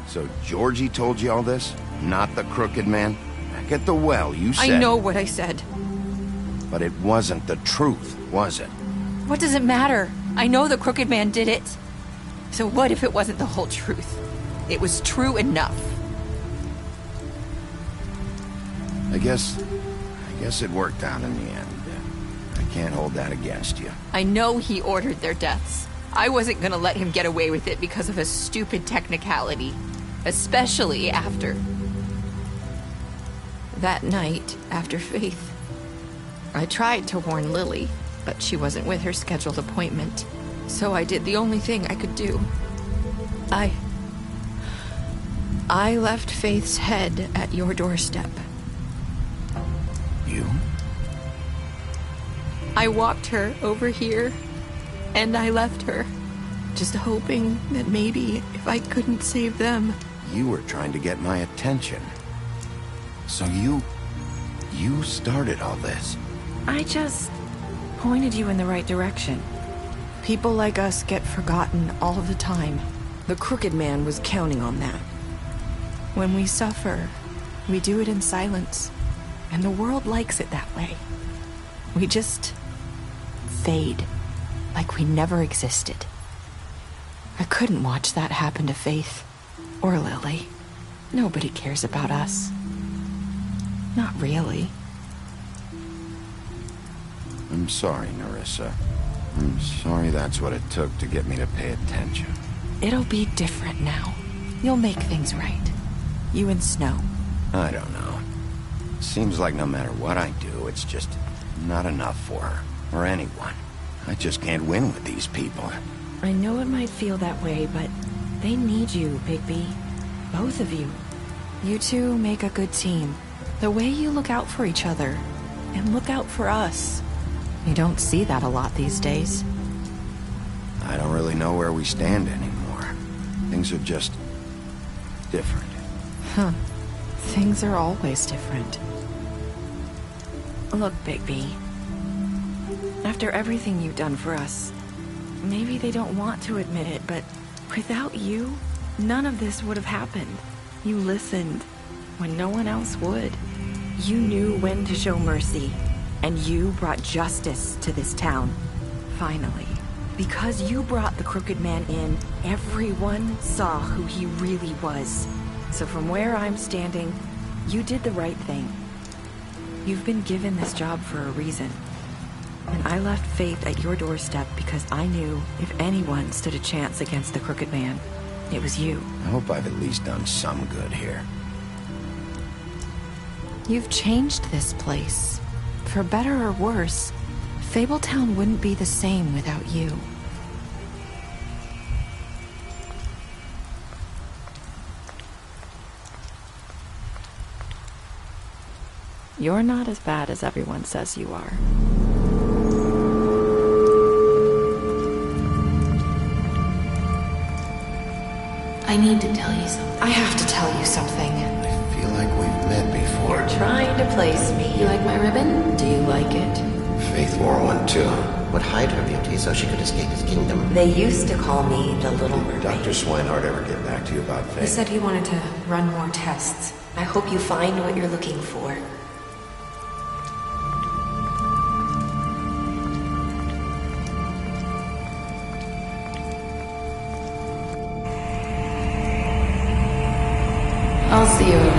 so Georgie told you all this? Not the Crooked Man? Back at the well, you said... I know what I said. But it wasn't the truth, was it? What does it matter? I know the Crooked Man did it. So what if it wasn't the whole truth? It was true enough. I guess it worked out in the end. I can't hold that against you. I know he ordered their deaths. I wasn't gonna let him get away with it because of a stupid technicality. Especially after... that night, after Faith. I tried to warn Lily, but she wasn't with her scheduled appointment. So I did the only thing I could do. I left Faith's head at your doorstep. You? I walked her over here, and I left her, just hoping that maybe if I couldn't save them... You were trying to get my attention. So you started all this. I just pointed you in the right direction. People like us get forgotten all the time. The Crooked Man was counting on that. When we suffer, we do it in silence. And the world likes it that way. We just fade, like we never existed. I couldn't watch that happen to Faith, or Lily. Nobody cares about us. Not really. I'm sorry, Nerissa. I'm sorry that's what it took to get me to pay attention. It'll be different now. You'll make things right. You and Snow. I don't know. Seems like no matter what I do, it's just not enough for her, or anyone. I just can't win with these people. I know it might feel that way, but they need you, Bigby. Both of you. You two make a good team. The way you look out for each other, and look out for us. You don't see that a lot these days. I don't really know where we stand anymore. Things are just... different. Huh. Things are always different. Look, Bigby. After everything you've done for us, maybe they don't want to admit it, but without you, none of this would have happened. You listened when no one else would. You knew when to show mercy, and you brought justice to this town. Finally. Because you brought the Crooked Man in, everyone saw who he really was. So from where I'm standing, you did the right thing. You've been given this job for a reason. And I left Faith at your doorstep because I knew if anyone stood a chance against the Crooked Man, it was you. I hope I've at least done some good here. You've changed this place. For better or worse, Fabletown wouldn't be the same without you. You're not as bad as everyone says you are. I need to tell you something. I have to tell you something. I like we've met before. Trying to place me. You like my ribbon? Do you like it? Faith wore one too. Would hide her beauty so she could escape his kingdom. They used to call me the Little Mermaid. Dr. Swinehart ever get back to you about Faith? He said he wanted to run more tests. I hope you find what you're looking for. I'll see you